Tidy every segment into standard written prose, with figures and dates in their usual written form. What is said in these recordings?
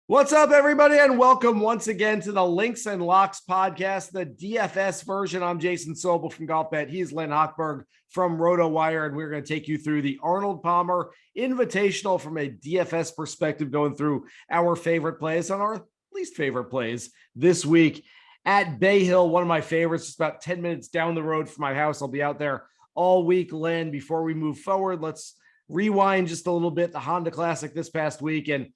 What's up, everybody, and welcome once again to the Links and Locks podcast, the DFS version. I'm Jason Sobel from GolfBet. He's Len Hochberg from RotoWire, and we're going to take you through the Arnold Palmer Invitational from a DFS perspective, going through our favorite plays and our least favorite plays this week at Bay Hill. One of my favorites, just about 10 minutes down the road from my house. I'll be out there all week, Len. Before we move forward, let's rewind just a little bit. The Honda Classic this past week, and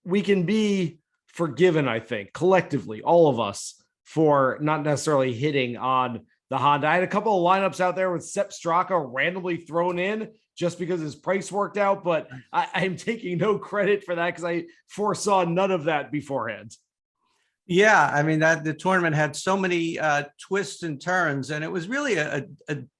we can be forgiven, I think, collectively, all of us, for not necessarily hitting on the Honda. I had a couple of lineups out there with Sepp Straka randomly thrown in just because his price worked out, but I'm taking no credit for that because I foresaw none of that beforehand. Yeah, I mean, that the tournament had so many twists and turns, and it was really a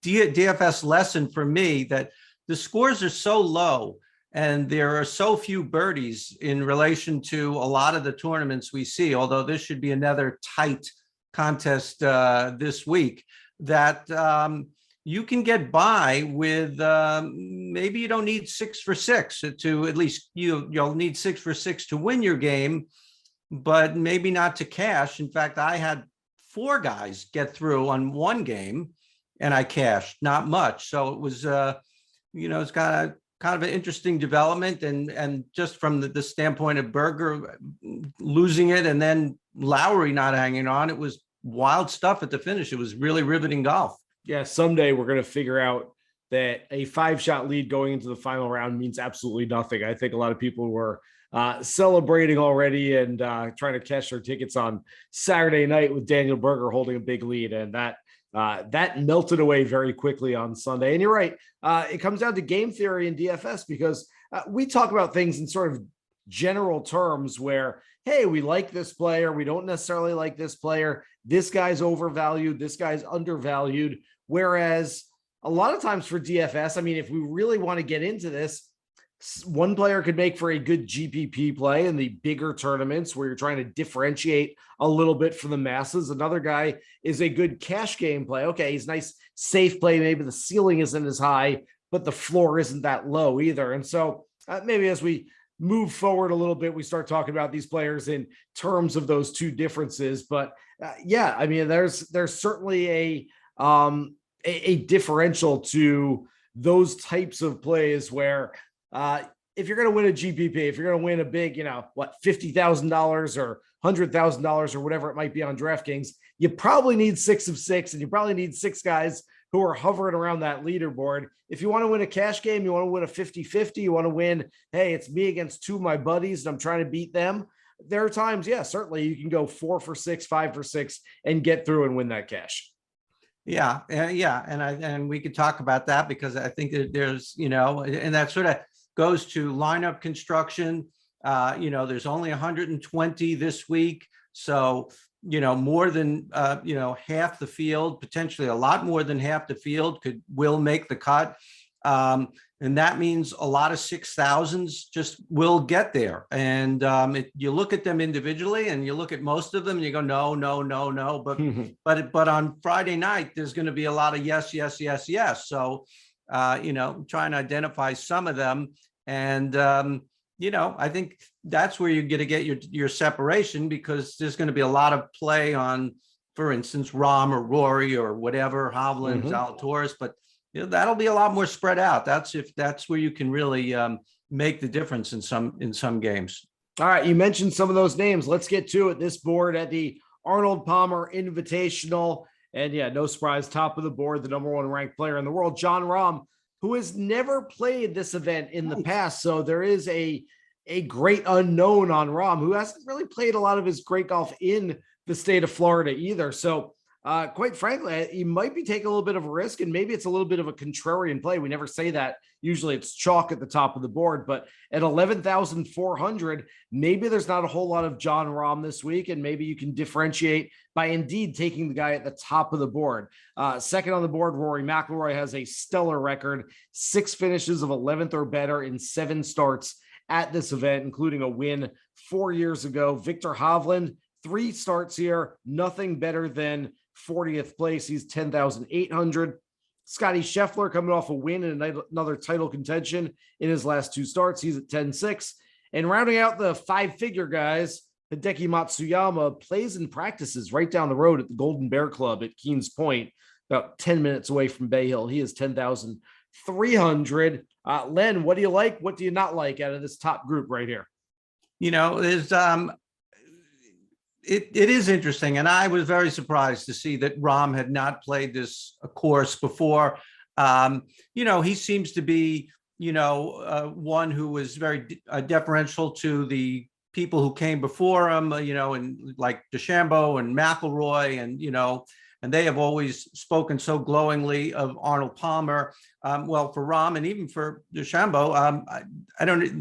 DFS lesson for me that the scores are so low and there are so few birdies in relation to a lot of the tournaments we see, although this should be another tight contest this week, that you can get by with maybe you don't need 6 for 6 to at least you'll need 6 for 6 to win your game, but maybe not to cash. In fact, I had 4 guys get through on one game and I cashed not much. So it was, it's kind of an interesting development. And just from the standpoint of Berger losing it and then Lowry not hanging on, it was wild stuff at the finish. It was really riveting golf. Yeah, someday we're going to figure out that a 5-shot lead going into the final round means absolutely nothing. I think a lot of people were celebrating already and trying to cash their tickets on Saturday night with Daniel Berger holding a big lead, and that melted away very quickly on Sunday. And you're right, it comes down to game theory and DFS, because we talk about things in sort of general terms where, hey, we like this player, we don't necessarily like this player, this guy's overvalued, this guy's undervalued. Whereas a lot of times for DFS, I mean, if we really want to get into this, one player could make for a good GPP play in the bigger tournaments where you're trying to differentiate a little bit for the masses. Another guy is a good cash game play. Okay, he's nice, safe play. Maybe the ceiling isn't as high, but the floor isn't that low either. And so maybe as we move forward a little bit, we start talking about these players in terms of those two differences. But yeah, I mean, there's certainly a differential to those types of plays where if you're going to win a GPP, if you're going to win a big, $50,000 or $100,000 or whatever it might be on DraftKings, you probably need 6 of 6, and you probably need 6 guys who are hovering around that leaderboard. If you want to win a cash game, you want to win a 50-50, you want to win, hey, it's me against 2 of my buddies and I'm trying to beat them. There are times, yeah, certainly you can go 4 for 6, 5 for 6 and get through and win that cash. Yeah. And we could talk about that, because I think that there's, and that sort of goes to lineup construction. There's only 120 this week. So, more than, half the field, potentially a lot more than half the field will make the cut. And that means a lot of 6,000s just will get there. And you look at them individually and you look at most of them and you go, no. But on Friday night, there's going to be a lot of yes. So, trying to identify some of them. And, I think that's where you're going to get your separation, because there's going to be a lot of play on, for instance, Rahm or Rory or whatever, Hovland, Zalatoris, but that'll be a lot more spread out. That's where you can really make the difference in some games. All right. You mentioned some of those names. Let's get to it. This board at the Arnold Palmer Invitational. And yeah, no surprise, top of the board, the number 1 ranked player in the world, Jon Rahm, who has never played this event in the past. So there is a great unknown on Rahm, who hasn't really played a lot of his great golf in the state of Florida either. So quite frankly, he might be taking a little bit of a risk, and maybe it's a little bit of a contrarian play. We never say that. Usually it's chalk at the top of the board, but at 11,400, maybe there's not a whole lot of Jon Rahm this week, and maybe you can differentiate by indeed taking the guy at the top of the board. Second on the board, Rory McIlroy has a stellar record, 6 finishes of 11th or better in 7 starts at this event, including a win 4 years ago. Victor Hovland, 3 starts here, nothing better than 40th place. He's 10,800. Scotty Scheffler coming off a win and another title contention in his last 2 starts. He's at 10-6. And rounding out the five-figure guys, Hideki Matsuyama plays and practices right down the road at the Golden Bear Club at Keens Point, about 10 minutes away from Bay Hill. He is 10,300. Len, what do you like? What do you not like out of this top group right here? There's it is interesting, and I was very surprised to see that Rahm had not played this course before. He seems to be one who was very deferential to the people who came before him, and like DeChambeau and McIlroy, and they have always spoken so glowingly of Arnold Palmer. Well, for Rahm and even for DeChambeau,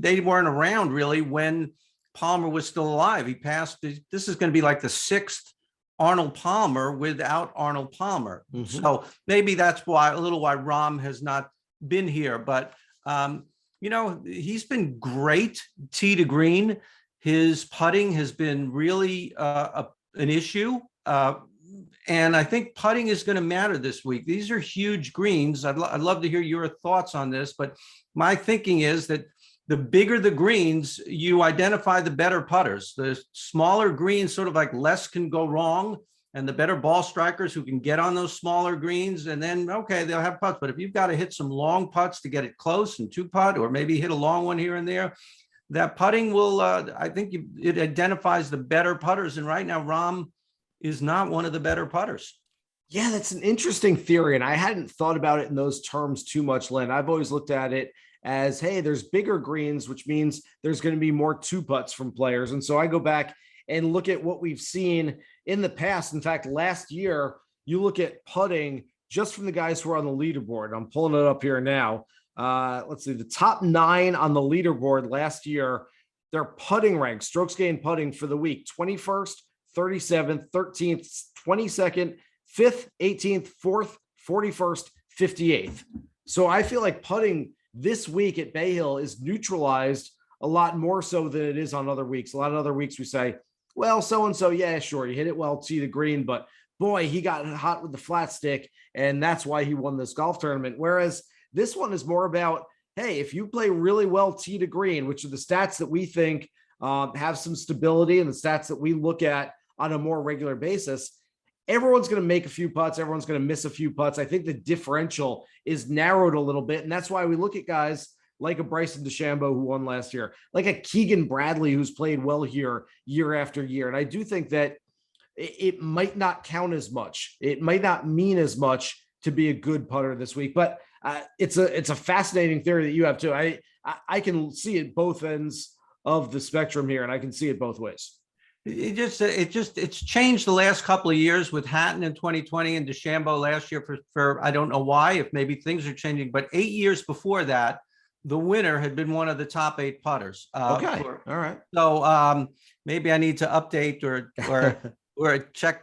they weren't around really when Palmer was still alive. He passed. This is going to be like the sixth Arnold Palmer without Arnold Palmer. Mm-hmm. So maybe that's why Rahm has not been here. But he's been great tee to green. His putting has been really an issue. And I think putting is going to matter this week. These are huge greens. I'd love to hear your thoughts on this, but my thinking is that the bigger the greens, you identify the better putters. The smaller greens, sort of like less can go wrong, and the better ball strikers who can get on those smaller greens, and then, okay, they'll have putts. But if you've got to hit some long putts to get it close and two putt, or maybe hit a long one here and there, that putting will, I think it identifies the better putters. And right now, Rahm is not one of the better putters. Yeah, that's an interesting theory. And I hadn't thought about it in those terms too much, Len. I've always looked at it as, hey, there's bigger greens, which means there's going to be more two putts from players. And so I go back and look at what we've seen in the past. In fact, last year, you look at putting just from the guys who are on the leaderboard. I'm pulling it up here now. Let's see, the top 9 on the leaderboard last year, their putting rank, strokes gained putting for the week: 21st, 37th, 13th, 22nd, 5th, 18th, 4th, 41st, 58th. So I feel like putting this week at Bay Hill is neutralized a lot more so than it is on other weeks. A lot of other weeks we say, well, so-and-so, yeah, sure, he hit it well, tee to green, but boy, he got hot with the flat stick, and that's why he won this golf tournament. Whereas this one is more about, hey, if you play really well tee to green, which are the stats that we think have some stability and the stats that we look at on a more regular basis, everyone's going to make a few putts. Everyone's going to miss a few putts. I think the differential is narrowed a little bit. And that's why we look at guys like a Bryson DeChambeau who won last year, like a Keegan Bradley who's played well here year after year. And I do think that it might not count as much. It might not mean as much to be a good putter this week, but it's a fascinating theory that you have too. I can see it both ends of the spectrum here, and I can see it both ways. It's changed the last couple of years with Hatton in 2020 and DeChambeau last year for I don't know why, if maybe things are changing, but 8 years before that, the winner had been one of the top 8 putters. Okay. All right. So maybe I need to update or check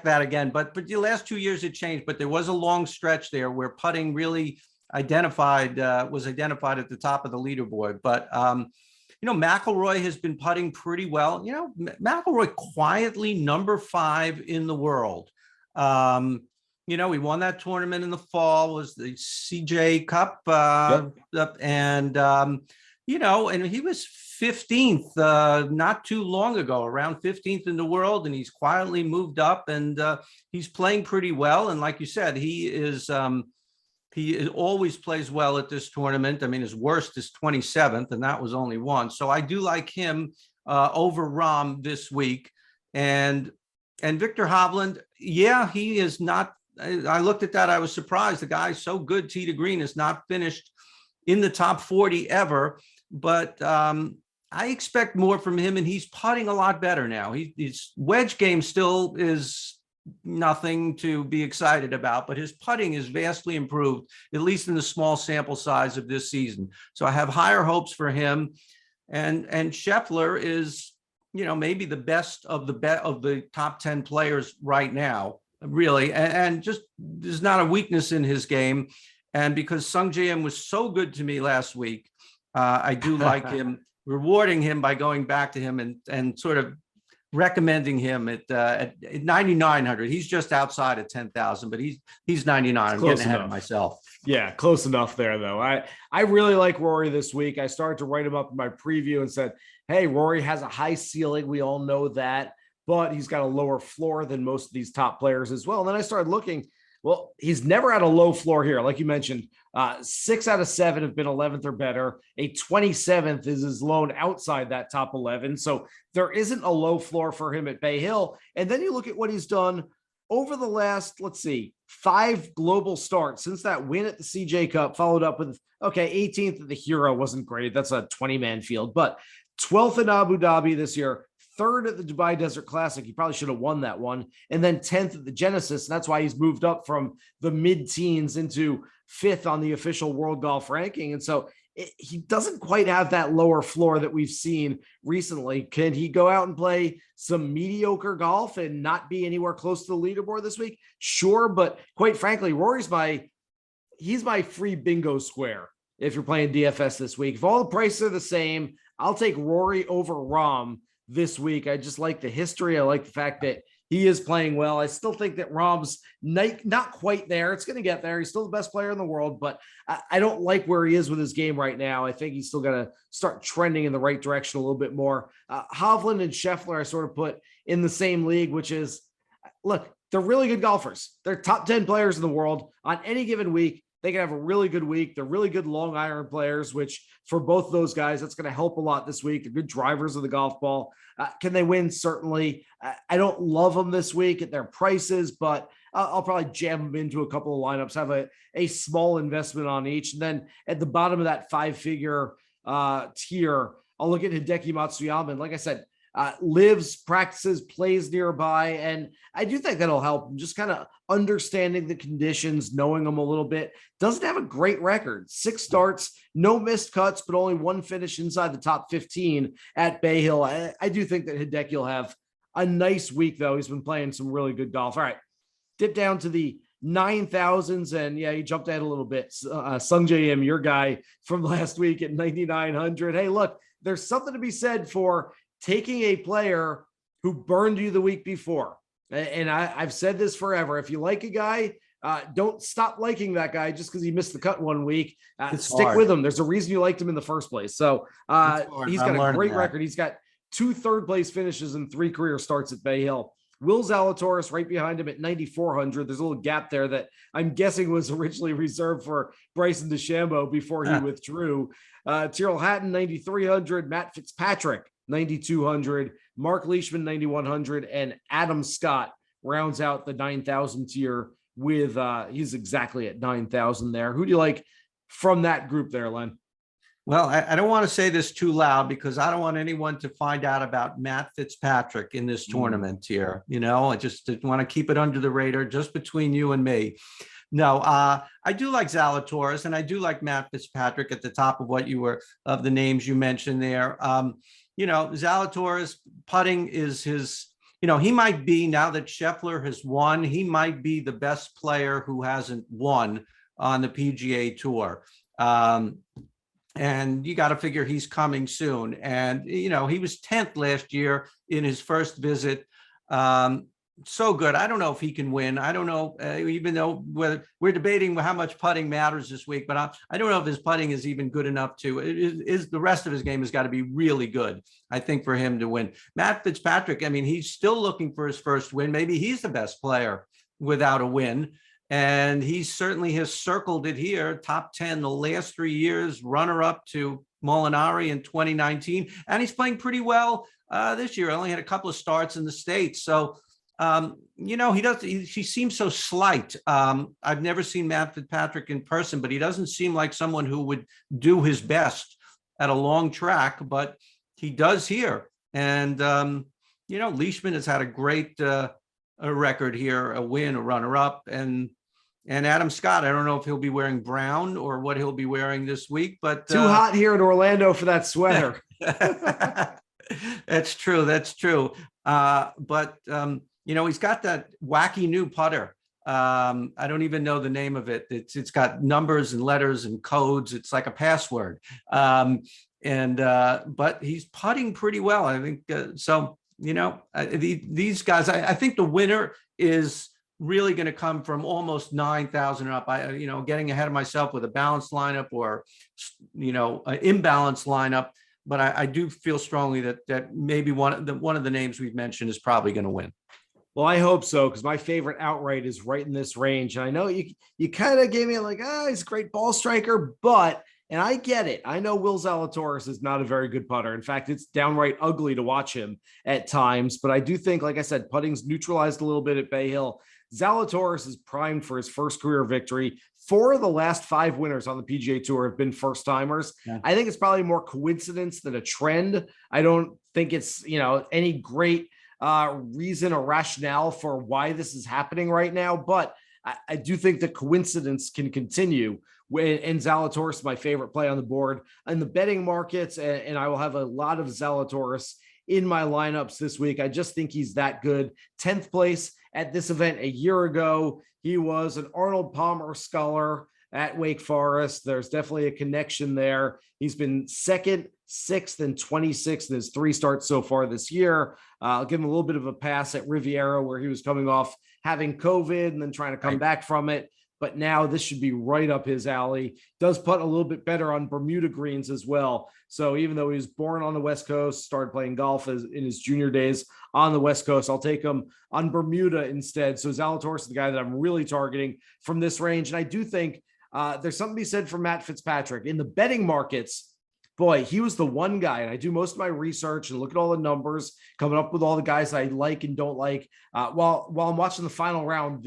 that again. But the last 2 years it changed, but there was a long stretch there where putting really was identified at the top of the leaderboard. But McIlroy has been putting pretty well. McIlroy quietly number 5 in the world. He won that tournament in the fall, was the CJ Cup. And he was 15th not too long ago, around 15th in the world. And he's quietly moved up, and he's playing pretty well. And like you said, he always plays well at this tournament. I mean, his worst is 27th, and that was only one. So I do like him over Rahm this week. And Victor Hovland, yeah, he is not. I looked at that. I was surprised. The guy's so good. Tee to green is not finished in the top 40 ever. But I expect more from him, and he's putting a lot better now. His wedge game still is nothing to be excited about, but his putting is vastly improved, at least in the small sample size of this season. So I have higher hopes for him. And Scheffler is, maybe the best of the top 10 players right now, really. And just there's not a weakness in his game. And because Sung Jae was so good to me last week, I do like him, rewarding him by going back to him and sort of recommending him at 9,900. He's just outside of 10,000, but he's 99. I'm getting ahead of myself. Yeah, close enough there, though. I really like Rory this week. I started to write him up in my preview and said, hey, Rory has a high ceiling. We all know that, but he's got a lower floor than most of these top players as well. And then I started looking. Well, he's never had a low floor here. Like you mentioned, 6 out of 7 have been 11th or better. A 27th is his loan outside that top 11. So there isn't a low floor for him at Bay Hill. And then you look at what he's done over the last, 5 global starts since that win at the CJ Cup, followed up with, 18th at the Hero wasn't great. That's a 20-man field, but 12th in Abu Dhabi this year, 3rd at the Dubai Desert Classic. He probably should have won that one. And then 10th at the Genesis. And that's why he's moved up from the mid-teens into 5th on the official world golf ranking. And so he doesn't quite have that lower floor that we've seen recently. Can he go out and play some mediocre golf and not be anywhere close to the leaderboard this week? Sure. But quite frankly, he's my free bingo square. If you're playing DFS this week, if all the prices are the same, I'll take Rory over Rahm this week. I just like the history. I like the fact that he is playing well. I still think that Rahm's not quite there. It's going to get there. He's still the best player in the world, but I don't like where he is with his game right now. I think he's still going to start trending in the right direction a little bit more. Hovland and Scheffler, I sort of put in the same league, which is, look, they're really good golfers. They're top 10 players in the world on any given week. They can have a really good week. They're really good long iron players, which for both those guys, that's going to help a lot this week. They're good drivers of the golf ball. Can they win? Certainly. I don't love them this week at their prices, but I'll probably jam them into a couple of lineups, have a small investment on each. And then at the bottom of that 5-figure tier, I'll look at Hideki Matsuyama. And like I said, lives, practices, plays nearby. And I do think that'll help him, just kind of understanding the conditions, knowing them a little bit. Doesn't have a great record. 6 starts, no missed cuts, but only 1 finish inside the top 15 at Bay Hill. I do think that Hideki will have a nice week, though. He's been playing some really good golf. All right, dip down to the 9,000s, and yeah, he jumped ahead a little bit. Sungjae Im, your guy from last week at 9,900. Hey, look, there's something to be said for taking a player who burned you the week before. And I've said this forever. If you like a guy, don't stop liking that guy just because he missed the cut one week. Stick with him. There's a reason you liked him in the first place. So he's got a great record. He's got 2 third-place finishes and 3 career starts at Bay Hill. Will Zalatoris right behind him at 9,400. There's a little gap there that I'm guessing was originally reserved for Bryson DeChambeau before he withdrew. Tyrrell Hatton, 9,300. Matt Fitzpatrick, 9,200. Mark Leishman, 9,100. And Adam Scott rounds out the 9,000 tier with, he's exactly at 9,000 there. Who do you like from that group there, Len? Well, I don't want to say this too loud because I don't want anyone to find out about Matt Fitzpatrick in this tournament here. You know, I just want to keep it under the radar, just between you and me. No, I do like Zalatoris and I do like Matt Fitzpatrick at the top of of the names you mentioned there. You know, Zalatoris putting is his, you know, he might be, now that Scheffler has won, he might be the best player who hasn't won on the PGA Tour. And you got to figure he's coming soon. And, you know, he was 10th last year in his first visit. So good. I don't know if he can win. I don't know, even though we're debating how much putting matters this week, but I don't know if his putting is even good enough to, the rest of his game has got to be really good, I think, for him to win. Matt Fitzpatrick, I mean, he's still looking for his first win. Maybe he's the best player without a win. And he certainly has circled it here, top 10 the last 3 years, runner-up to Molinari in 2019. And he's playing pretty well this year. Only had a couple of starts in the States. So, you know, he seems so slight. I've never seen Matt Fitzpatrick in person, but he doesn't seem like someone who would do his best at a long track, but he does here. And, you know, Leishman has had a great a record here, a win, a runner-up, and Adam Scott, I don't know if he'll be wearing brown or what he'll be wearing this week, but too hot here in Orlando for that sweater. That's true. That's true. But you know, he's got that wacky new putter. I don't even know the name of it. It's got numbers and letters and codes. It's like a password. But he's putting pretty well, I think. So these guys, I think the winner is really going to come from almost 9,000 up. Getting ahead of myself with a balanced lineup or, an imbalanced lineup. But I do feel strongly that maybe one of the names we've mentioned is probably going to win. Well, I hope so, because my favorite outright is right in this range. And I know you kind of gave me like, he's a great ball striker, and I get it. I know Will Zalatoris is not a very good putter. In fact, it's downright ugly to watch him at times. But I do think, like I said, putting's neutralized a little bit at Bay Hill. Zalatoris is primed for his first career victory. 4 of the last 5 winners on the PGA Tour have been first timers. Yeah. I think it's probably more coincidence than a trend. I don't think it's, any great reason or rationale for why this is happening right now. But I do think the coincidence can continue. And Zalatoris is my favorite play on the board in the betting markets. And I will have a lot of Zalatoris in my lineups this week. I just think he's that good. 10th place at this event a year ago. He was an Arnold Palmer scholar at Wake Forest. There's definitely a connection there. He's been 2nd, 6th, and 26th in his 3 starts so far this year. I'll give him a little bit of a pass at Riviera, where he was coming off having COVID and then trying to come back from it. But now this should be right up his alley. Does putt a little bit better on Bermuda greens as well. So even though he was born on the West Coast, started playing golf in his junior days on the West Coast, I'll take him on Bermuda instead. So Zalatoris is the guy that I'm really targeting from this range. And I do think there's something to be said for Matt Fitzpatrick. In the betting markets, boy, he was the one guy, and I do most of my research and look at all the numbers, coming up with all the guys I like and don't like while I'm watching the final round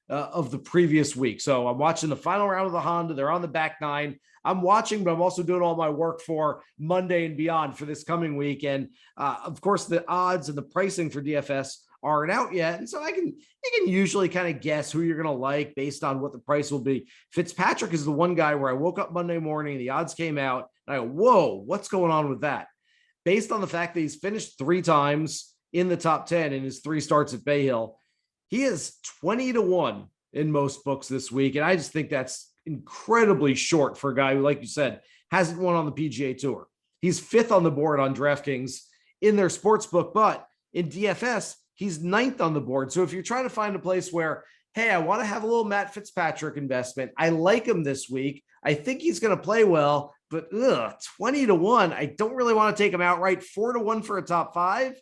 of the previous week. So I'm watching the final round of the Honda. They're on the back 9. I'm watching, but I'm also doing all my work for Monday and beyond for this coming week. And of course, the odds and the pricing for DFS aren't out yet. And so you can usually kind of guess who you're going to like based on what the price will be. Fitzpatrick is the one guy where I woke up Monday morning, the odds came out, and I go, whoa, what's going on with that? Based on the fact that he's finished 3 times in the top 10 in his 3 starts at Bay Hill, he is 20-1 in most books this week. And I just think that's incredibly short for a guy who, like you said, hasn't won on the PGA Tour. He's 5th on the board on DraftKings in their sports book, but in DFS, he's 9th on the board. So if you're trying to find a place where, hey, I want to have a little Matt Fitzpatrick investment, I like him this week, I think he's going to play well, but 20-1, I don't really want to take him outright. 4-1 for a top 5.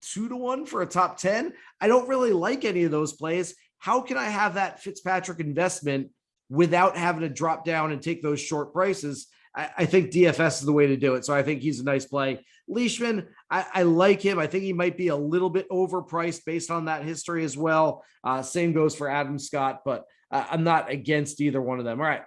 2-1 for a top 10. I don't really like any of those plays. How can I have that Fitzpatrick investment without having to drop down and take those short prices? I think DFS is the way to do it. So I think he's a nice play. Leishman, I like him. I think he might be a little bit overpriced based on that history as well. Same goes for Adam Scott, but I'm not against either one of them. All right,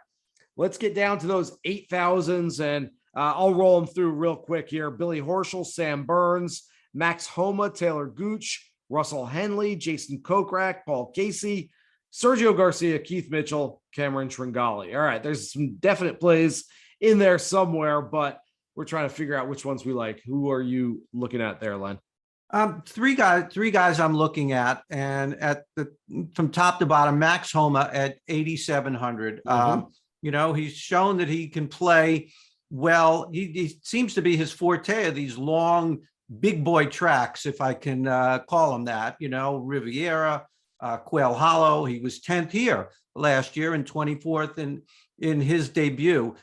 let's get down to those 8,000s, and I'll roll them through real quick here. Billy Horschel, Sam Burns, Max Homa, Taylor Gooch, Russell Henley, Jason Kokrak, Paul Casey, Sergio Garcia, Keith Mitchell, Cameron Tringali. All right, there's some definite plays in there somewhere, but we're trying to figure out which ones we like. Who are you looking at there, Len? 3 guys I'm looking at, and from top to bottom, Max Homa at 8,700. He's shown that he can play well. He seems to be his forte of these long, big boy tracks, if I can call them that. Riviera, Quail Hollow. He was 10th here last year and 24th in his debut.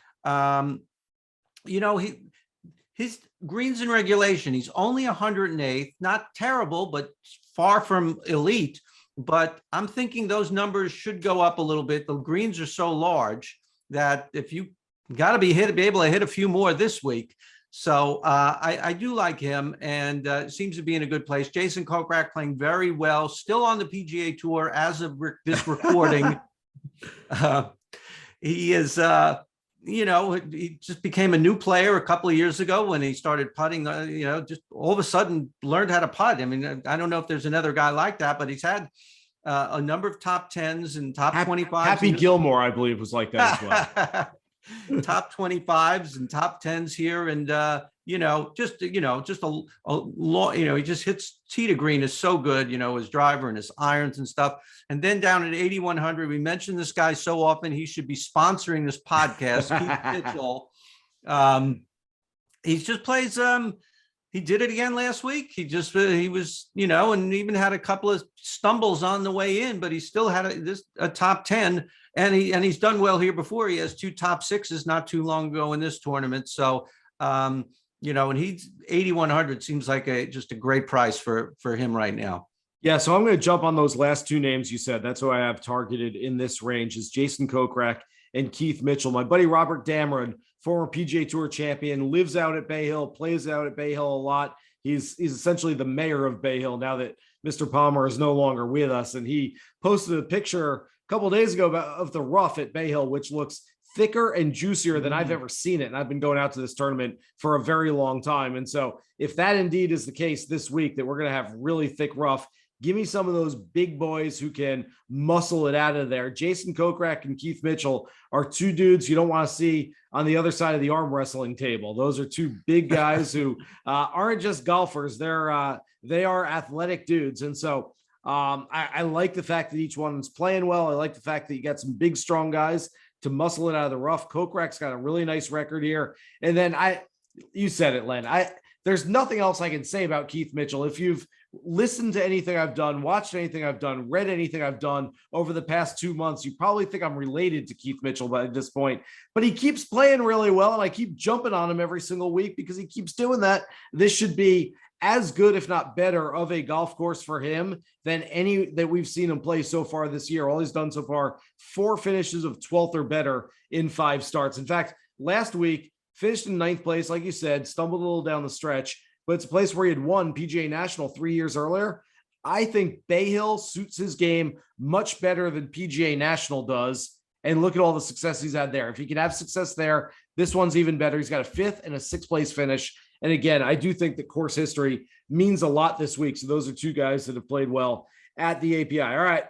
His greens in regulation, he's only 108th, not terrible, but far from elite. But I'm thinking those numbers should go up a little bit. The greens are so large that if you got to be able to hit a few more this week. So I do like him, and seems to be in a good place. Jason Kokrak playing very well, still on the PGA Tour as of this recording. He is, he just became a new player a couple of years ago when he started putting, just all of a sudden learned how to putt. I mean, I don't know if there's another guy like that, but he's had a number of top 10s and top 25s. Happy Gilmore, I believe, was like that as well. Top 25s and top 10s here, and he just hits tee to green is so good, his driver and his irons and stuff. And then down at 8,100, we mentioned this guy so often, he should be sponsoring this podcast. Keith Mitchell. He just plays he did it again last week. He was, and even had a couple of stumbles on the way in, but he still had a top 10, and he's done well here before. He has 2 top 6s not too long ago in this tournament. So, and he's 8,100 seems like just a great price for him right now. Yeah, so I'm going to jump on those last 2 names you said. That's who I have targeted in this range is Jason Kokrak and Keith Mitchell. My buddy Robert Damron, former PGA Tour champion, lives out at Bay Hill, plays out at Bay Hill a lot. He's essentially the mayor of Bay Hill now that Mr. Palmer is no longer with us. And he posted a picture a couple of days ago of the rough at Bay Hill, which looks thicker and juicier than I've ever seen it. And I've been going out to this tournament for a very long time. And so if that indeed is the case this week, that we're going to have really thick rough, give me some of those big boys who can muscle it out of there. Jason Kokrak and Keith Mitchell are 2 dudes you don't want to see on the other side of the arm wrestling table. Those are 2 big guys who aren't just golfers. They are athletic dudes. And so I like the fact that each one is playing well. I like the fact that you got some big, strong guys to muscle it out of the rough. Kokrak's got a really nice record here. And then you said it, Len. There's nothing else I can say about Keith Mitchell. If you've listened to anything I've done, watched anything I've done, read anything I've done over the past 2 months, you probably think I'm related to Keith Mitchell by this point, but he keeps playing really well. And I keep jumping on him every single week because he keeps doing that. This should be as good, if not better, of a golf course for him than any that we've seen him play so far this year. All he's done so far, 4 finishes of 12th or better in 5 starts. In fact, last week, finished in 9th place, like you said, stumbled a little down the stretch, but it's a place where he had won PGA National 3 years earlier. I think Bay Hill suits his game much better than PGA National does. And look at all the success he's had there. If he can have success there, this one's even better. He's got a 5th and a 6th place finish. And again, I do think that course history means a lot this week. So those are 2 guys that have played well at the API. All right,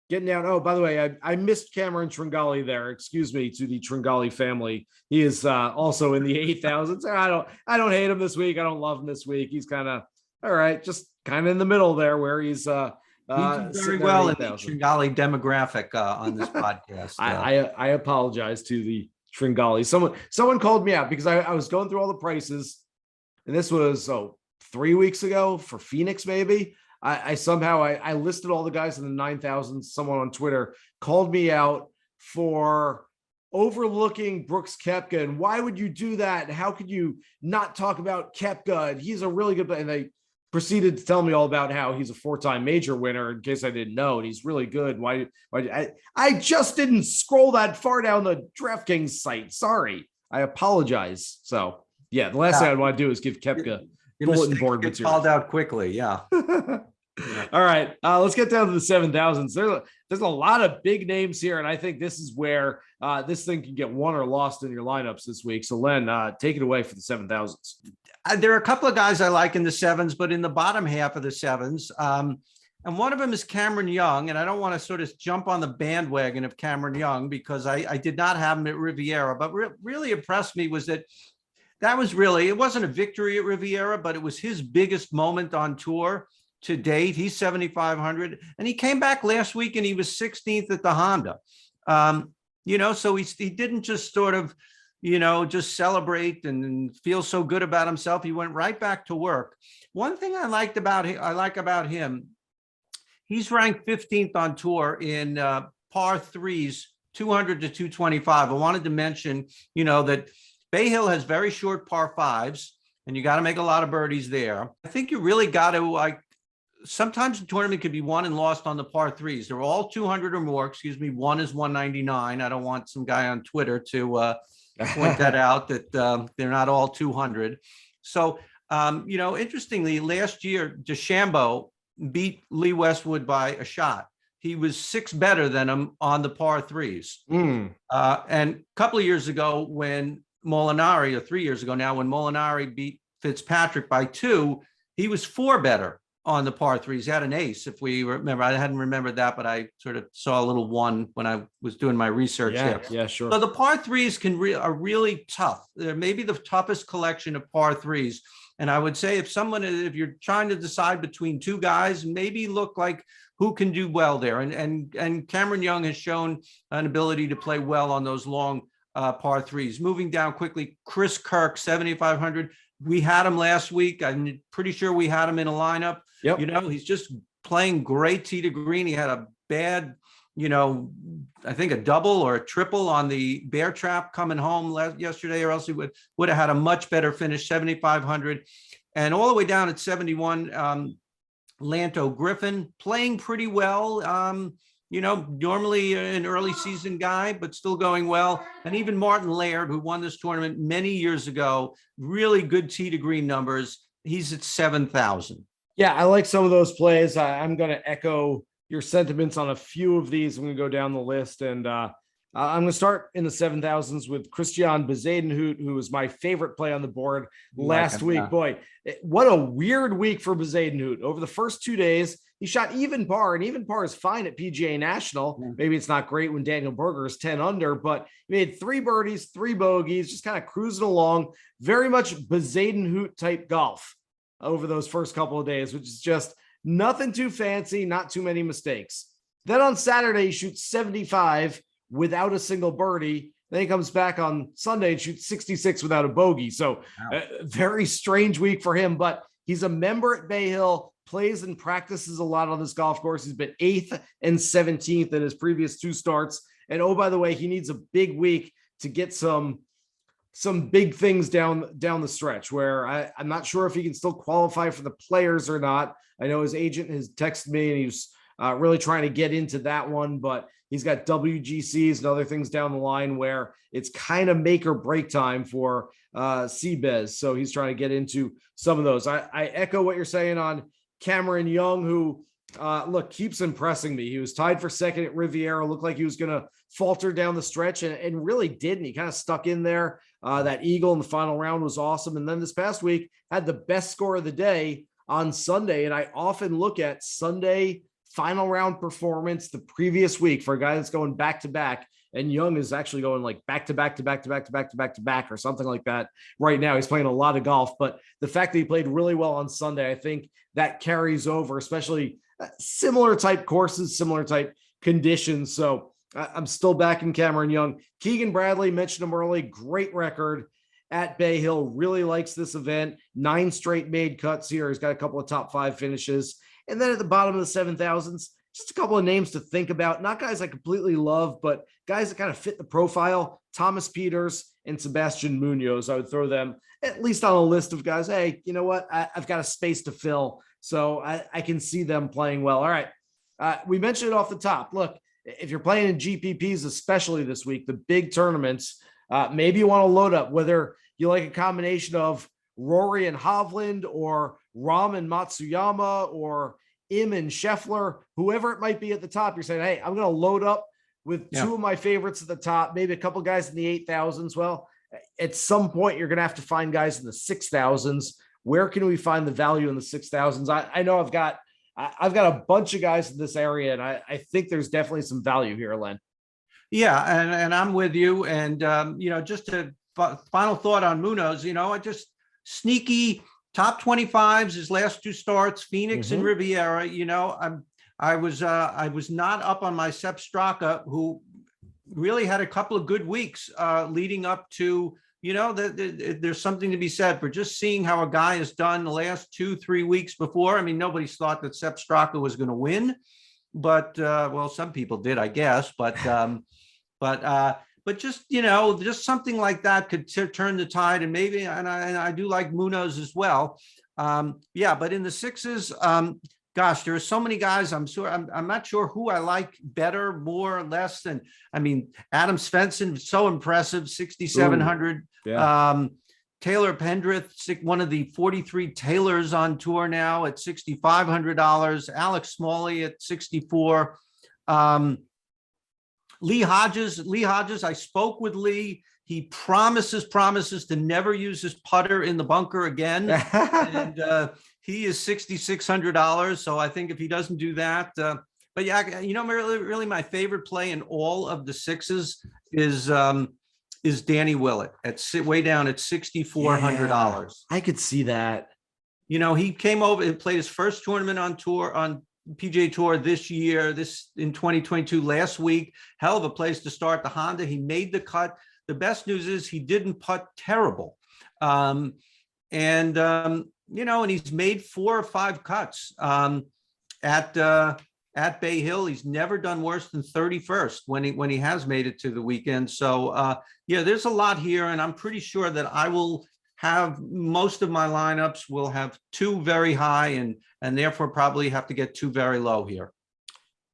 getting down. Oh, by the way, I missed Cameron Tringali there. Excuse me to the Tringali family. He is also in the 8,000s. I don't hate him this week. I don't love him this week. He's kind of all right, just kind of in the middle there where he's very well in the Tringali demographic on this podcast. I apologize to the Tringali. Someone called me out because I was going through all the prices, and this was 3 weeks ago for Phoenix, maybe. I somehow listed all the guys in the 9,000s. Someone on Twitter called me out for overlooking Brooks Koepka. And why would you do that? And how could you not talk about Koepka? And he's a really good player. And they proceeded to tell me all about how he's a 4-time major winner, in case I didn't know, and he's really good. Why I just didn't scroll that far down the DraftKings site. Sorry. I apologize. So yeah, the last thing I'd want to do is give Koepka bulletin board material. Called out quickly. Yeah. All right. Let's get down to the 7,000s. There's a lot of big names here. And I think this is where this thing can get won or lost in your lineups this week. So Len, take it away for the 7,000s. There are a couple of guys I like in the 7s, but in the bottom half of the 7s. And one of them is Cameron Young. And I don't want to sort of jump on the bandwagon of Cameron Young because I did not have him at Riviera. But really impressed me was that was really, it wasn't a victory at Riviera, but it was his biggest moment on tour to date. He's 7,500. And he came back last week and he was 16th at the Honda. So he didn't just sort of, just celebrate and feel so good about himself. He went right back to work. One thing I like about him, he's ranked 15th on tour in par 3s, 200 to 225. I wanted to mention, that Bay Hill has very short par 5s, and you got to make a lot of birdies there. I think you really got to sometimes the tournament could be won and lost on the par 3s. They're all 200 or more. Excuse me. One is 199. I don't want some guy on Twitter to point that out that they're not all 200. So, interestingly, last year, DeChambeau beat Lee Westwood by a shot. He was 6 better than him on the par 3s. And a couple of years ago when Molinari, or 3 years ago now, when Molinari beat Fitzpatrick by 2, he was 4 better on the par 3s. He had an ace, if we remember. I hadn't remembered that, but I sort of saw a little 1 when I was doing my research there. Yeah, sure. So the par 3s are really tough. They're maybe the toughest collection of par 3s. And I would say if you're trying to decide between 2 guys, maybe look like who can do well there. And Cameron Young has shown an ability to play well on those long par 3s. Moving down quickly, Chris Kirk, 7,500. we had him last week. I'm pretty sure we had him in a lineup. Yep. You know, he's just playing great tee to green. He had a bad, you know, I think a double or a triple on the bear trap coming home yesterday, or else he would have had a much better finish, 7,500. And all the way down at 71, Lanto Griffin playing pretty well. You know, normally an early season guy, but still going well. And even Martin Laird, who won this tournament many years ago, really good tee to green numbers. He's at 7,000. Yeah, I like some of those plays. I'm going to echo your sentiments on a few of these. I'm going to go down the list, and I'm going to start in the 7,000s with Christian Bezuidenhout, who was my favorite play on the board last week. Boy, what a weird week for Bezuidenhout. Over the first 2 days, he shot even par, and even par is fine at PGA National. Yeah. Maybe it's not great when Daniel Berger is 10 under, but he made 3 birdies, 3 bogeys, just kind of cruising along. Very much Bezuidenhout type golf over those first couple of days, which is just nothing too fancy, not too many mistakes. Then on Saturday, he shoots 75 without a single birdie. Then he comes back on Sunday and shoots 66 without a bogey. So a very strange week for him, but he's a member at Bay Hill, plays and practices a lot on this golf course. He's been 8th and 17th in his previous 2 starts. And oh, by the way, he needs a big week to get some big things down the stretch, where I'm not sure if he can still qualify for the Players or not. I know his agent has texted me and he's really trying to get into that one, but he's got WGCs and other things down the line where it's kind of make or break time for CBEZ. So he's trying to get into some of those. I echo what you're saying on Cameron Young, who look, keeps impressing me. He was tied for second at Riviera, looked like he was going to falter down the stretch, and really didn't. He kind of stuck in there. That eagle in the final round was awesome. And then this past week had the best score of the day on Sunday. And I often look at Sunday final round performance the previous week for a guy that's going back to back. And Young is actually going like back to back to back to back to back to back to back or something like that right now. He's playing a lot of golf, but the fact that he played really well on Sunday, I think that carries over, especially similar type courses, similar type conditions. So I'm still backing Cameron Young. Keegan Bradley, mentioned him early, great record at Bay Hill, really likes this event. 9 straight made cuts here. He's got a couple of top 5 finishes. And then at the bottom of the 7,000s, just a couple of names to think about. Not guys I completely love, but guys that kind of fit the profile. Thomas Peters and Sebastian Munoz. I would throw them at least on a list of guys. Hey, you know what? I've got a space to fill, so I can see them playing well. All right. We mentioned it off the top. Look, if you're playing in GPPs, especially this week, the big tournaments, maybe you want to load up, whether you like a combination of Rory and Hovland or Rahm and Matsuyama or Im and Scheffler, whoever it might be at the top. You're saying, hey, I'm going to load up with 2 of my favorites at the top, maybe a couple guys in the 8,000s. Well, at some point, you're going to have to find guys in the 6,000s. Where can we find the value in the 6,000s? I know I've got a bunch of guys in this area, and I think there's definitely some value here, Len. Yeah, and I'm with you. And, you know, just a final thought on Munoz, you know, I just sneaky top 25s, his last 2 starts, Phoenix and Riviera. You know, I was not up on my Sepp Straka, who really had a couple of good weeks leading up to, you know, there's something to be said for just seeing how a guy has done the last 2-3 weeks before. I mean, nobody's thought that Sepp Straka was going to win, but well, some people did, I guess, but just, you know, just something like that could turn the tide, and maybe, and I do like Munoz as well. Yeah, but in the 6s, gosh, there are so many guys. I'm not sure who I like better, more or less than, I mean, Adam Svensson, so impressive, 6,700. Yeah. Taylor Pendrith, one of the 43 Taylors on tour now at $6,500. Alex Smalley at 64. Lee Hodges, I spoke with Lee. He promises to never use his putter in the bunker again. And he is $6,600. So I think if he doesn't do that, but yeah, you know, really my favorite play in all of the 6s is Danny Willett at way down at $6,400. Yeah, I could see that. You know, he came over and played his first tournament on PGA Tour this year, in 2022, last week. Hell of a place to start. The Honda, he made the cut. The best news is he didn't putt terrible. And he's made 4 or 5 cuts at Bay Hill. He's never done worse than 31st when he has made it to the weekend. So yeah, there's a lot here, and I'm pretty sure that I will have most of my lineups will have 2 very high and therefore probably have to get 2 very low here.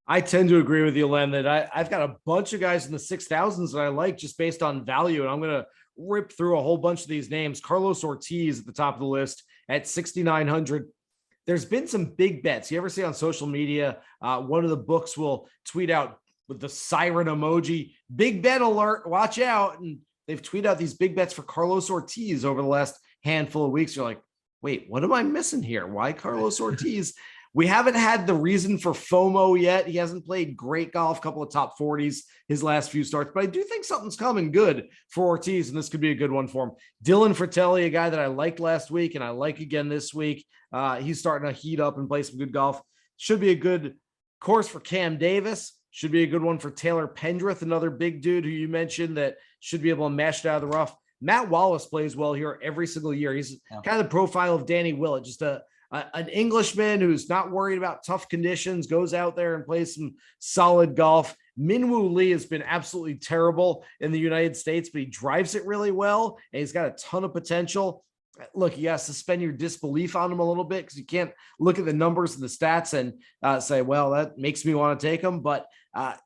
I tend to agree with you, Len, that I've got a bunch of guys in the 6,000s that I like just based on value. And I'm going to rip through a whole bunch of these names. Carlos Ortiz at the top of the list at 6,900. There's been some big bets. You ever see on social media, one of the books will tweet out with the siren emoji, big bet alert, watch out. And they've tweeted out these big bets for Carlos Ortiz over the last handful of weeks. You're like, wait, what am I missing here? Why Carlos Ortiz? We haven't had the reason for FOMO yet. He hasn't played great golf, couple of top 40s his last few starts, but I do think something's coming good for Ortiz, and this could be a good one for him. Dylan Fratelli, a guy that I liked last week and I like again this week. He's starting to heat up and play some good golf. Should be a good course for Cam Davis. Should be a good one for Taylor Pendrith, another big dude who you mentioned that should be able to mash it out of the rough. Matt Wallace plays well here every single year. He's kind of the profile of Danny Willett, just an Englishman who's not worried about tough conditions, goes out there and plays some solid golf. Minwoo Lee has been absolutely terrible in the United States, but he drives it really well, and he's got a ton of potential. Look, you got to suspend your disbelief on him a little bit because you can't look at the numbers and the stats and say, well, that makes me want to take him. But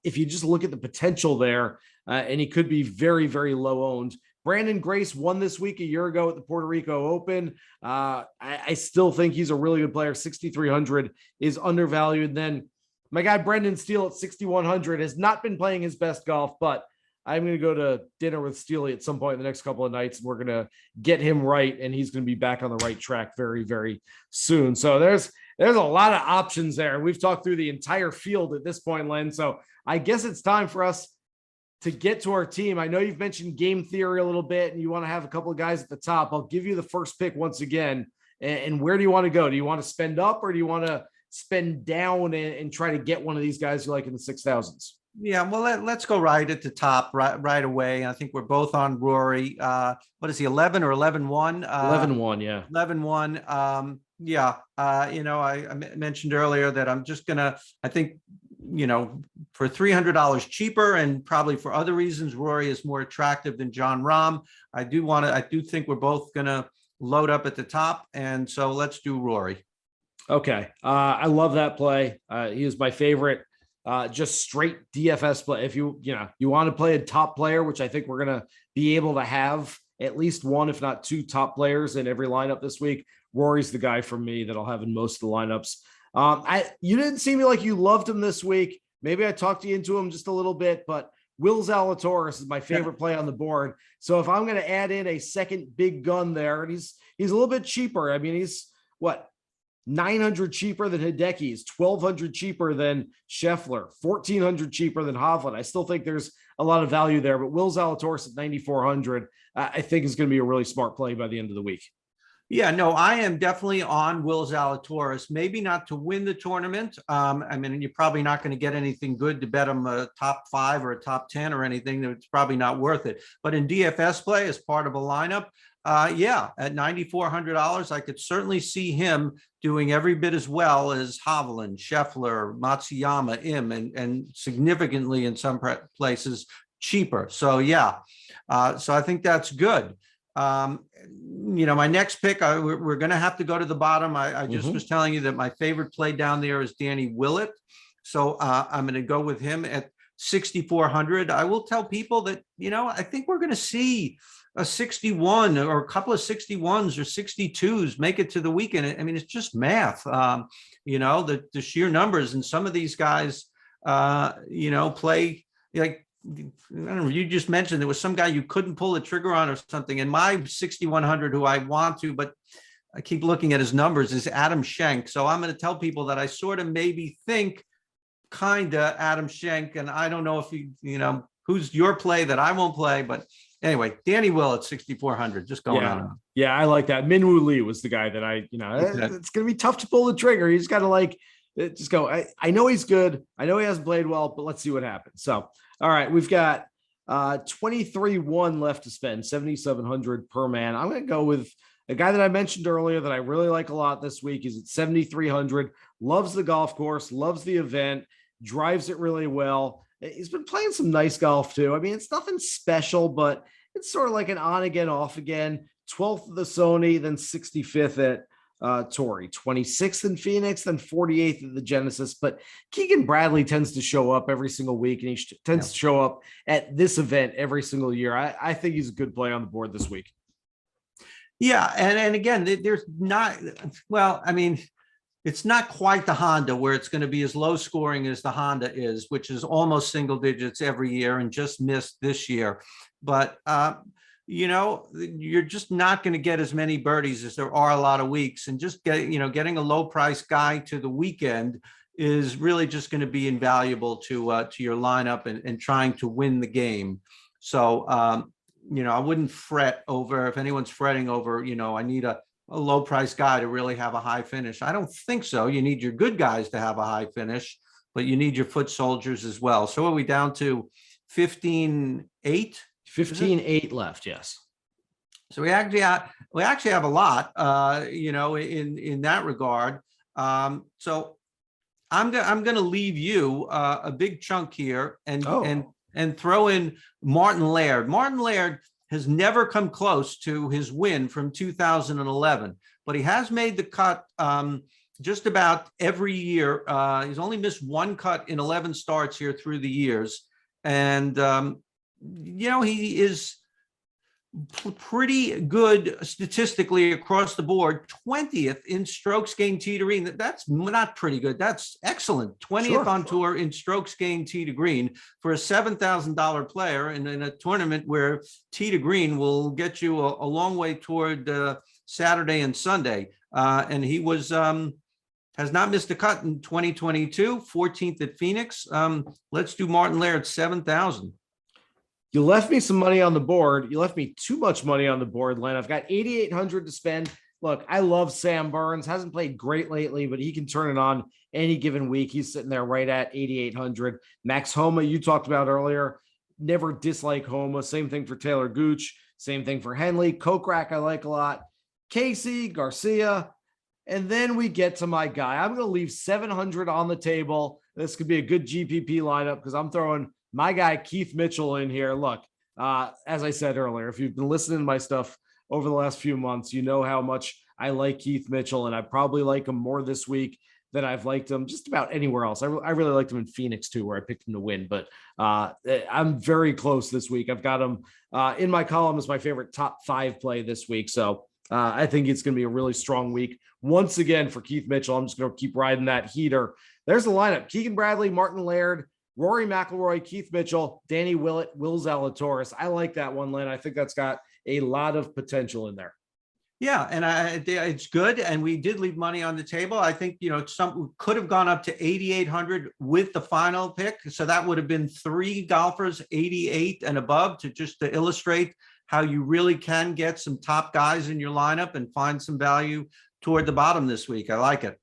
if you just look at the potential there, and he could be very, very low owned. Brandon Grace won this week a year ago at the Puerto Rico Open. I still think he's a really good player. 6,300 is undervalued. Then my guy Brendan Steele at 6,100 has not been playing his best golf, but I'm going to go to dinner with Steely at some point in the next couple of nights, and we're going to get him right, and he's going to be back on the right track very, very soon. So there's a lot of options there. We've talked through the entire field at this point, Len. So I guess it's time for us to get to our team. I know you've mentioned game theory a little bit and you want to have a couple of guys at the top. I'll give you the first pick once again. And where do you want to go? Do you want to spend up or do you want to spend down and try to get one of these guys you like in the 6,000s? Yeah, well, let's go right at the top right away. I think we're both on Rory. What is he, 11 or 11-1? 11-1, yeah. 11-1. Yeah, I mentioned earlier that I'm just going to, I think, for $300 cheaper and probably for other reasons, Rory is more attractive than Jon Rahm. I do think we're both going to load up at the top. And so let's do Rory. Okay. I love that play. He is my favorite, just straight DFS play. If you want to play a top player, which I think we're going to be able to have at least one, if not 2 top players in every lineup this week, Rory's the guy for me that I'll have in most of the lineups. You didn't seem like you loved him this week. Maybe I talked you into him just a little bit, but Will Zalatoris is my favorite play on the board. So if I'm going to add in a second big gun there, and he's a little bit cheaper. I mean, he's what, 900 cheaper than Hideki, he's 1,200 cheaper than Scheffler, 1,400 cheaper than Hovland. I still think there's a lot of value there, but Will Zalatoris at 9,400, I think is going to be a really smart play by the end of the week. Yeah, no, I am definitely on Will Zalatoris, maybe not to win the tournament. I mean, you're probably not going to get anything good to bet him a top 5 or a top 10 or anything. It's probably not worth it. But in DFS play as part of a lineup, yeah, at $9,400, I could certainly see him doing every bit as well as Hovland, Scheffler, Matsuyama, Im, and significantly in some places cheaper. So yeah, so I think that's good. My next pick, we're going to have to go to the bottom. I just was telling you that my favorite play down there is Danny Willett. So I'm going to go with him at 6,400. I will tell people that, I think we're going to see a 61 or a couple of 61s or 62s make it to the weekend. I mean, it's just math, the sheer numbers. And some of these guys, play like, I don't know, you just mentioned there was some guy you couldn't pull the trigger on or something. And my 6,100, who I want to, but I keep looking at his numbers, is Adam Schenk. So I'm going to tell people that I sort of maybe think kind of Adam Schenk. And I don't know if who's your play that I won't play, but anyway, Danny Will at 6,400, just going on. Yeah, I like that. Minwoo Lee was the guy that it's going to be tough to pull the trigger. He's got to just go. I know he's good. I know he hasn't played well, but let's see what happens. So, all right, we've got 23-1 left to spend, 7,700 per man. I'm going to go with A guy that I mentioned earlier that I really like a lot this week is at 7,300, loves the golf course, loves the event, drives it really well. He's been playing some nice golf too. I mean, it's nothing special, but it's sort of like an on again, off again. 12th at the Sony, then 65th at Torrey, 26th in Phoenix, then 48th at the Genesis. But Keegan Bradley tends to show up every single week, and he tends to show up at this event every single year. I think he's a good play on the board this week. Yeah, and again, there's not, well, I mean, it's not quite the Honda where it's going to be as low scoring as the Honda is, which is almost single digits every year and just missed this year. But, you're just not going to get as many birdies as there are a lot of weeks. And just getting a low price guy to the weekend is really just going to be invaluable to your lineup and trying to win the game. So, I wouldn't fret over, if anyone's fretting over, I need a low price guy to really have a high finish. I don't think so. You need your good guys to have a high finish, but you need your foot soldiers as well. So are we down to 15-8? 15-8 left, yes. So we actually have a lot, in that regard. So I'm going to leave you a big chunk here and throw in Martin Laird. Martin Laird has never come close to his win from 2011, but he has made the cut just about every year. He's only missed one cut in 11 starts here through the years. And, he is pretty good statistically across the board. 20th in strokes gained tee to green. That's not pretty good. That's excellent. 20th on tour in strokes gained tee to green for a $7,000 player in a tournament where tee to green will get you a long way toward Saturday and Sunday. And he has not missed a cut in 2022, 14th at Phoenix. Let's do Martin Laird, 7,000. You left me some money on the board. You left me too much money on the board, Len. I've got 8,800 to spend. Look, I love Sam Burns. Hasn't played great lately, but he can turn it on any given week. He's sitting there right at 8,800. Max Homa, you talked about earlier. Never dislike Homa. Same thing for Taylor Gooch. Same thing for Henley. Kokrak, I like a lot. Casey, Garcia. And then we get to my guy. I'm going to leave 700 on the table. This could be a good GPP lineup because I'm throwing my guy, Keith Mitchell, in here. Look, as I said earlier, if you've been listening to my stuff over the last few months, you know how much I like Keith Mitchell, and I probably like him more this week than I've liked him just about anywhere else. I really liked him in Phoenix too, where I picked him to win, but I'm very close this week. I've got him in my column as my favorite top 5 play this week. So I think it's going to be a really strong week. Once again, for Keith Mitchell, I'm just going to keep riding that heater. There's the lineup: Keegan Bradley, Martin Laird, Rory McIlroy, Keith Mitchell, Danny Willett, Will Zalatoris. I like that one, Len. I think that's got a lot of potential in there. Yeah, and it's good. And we did leave money on the table. I think, some could have gone up to 8,800 with the final pick. So that would have been 3 golfers, 88 and above, to illustrate how you really can get some top guys in your lineup and find some value toward the bottom this week. I like it.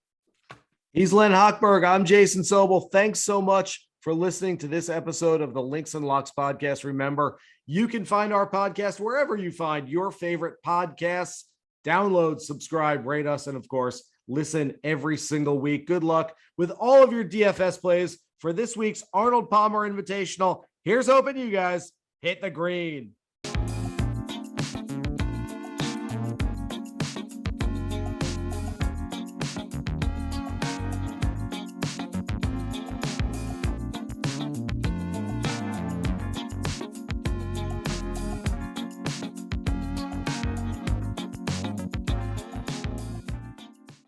He's Len Hochberg. I'm Jason Sobel. Thanks so much for listening to this episode of the Links and Locks podcast. Remember, you can find our podcast wherever you find your favorite podcasts. Download, subscribe, rate us, and of course, listen every single week. Good luck with all of your DFS plays for this week's Arnold Palmer Invitational. Here's hoping you guys hit the green.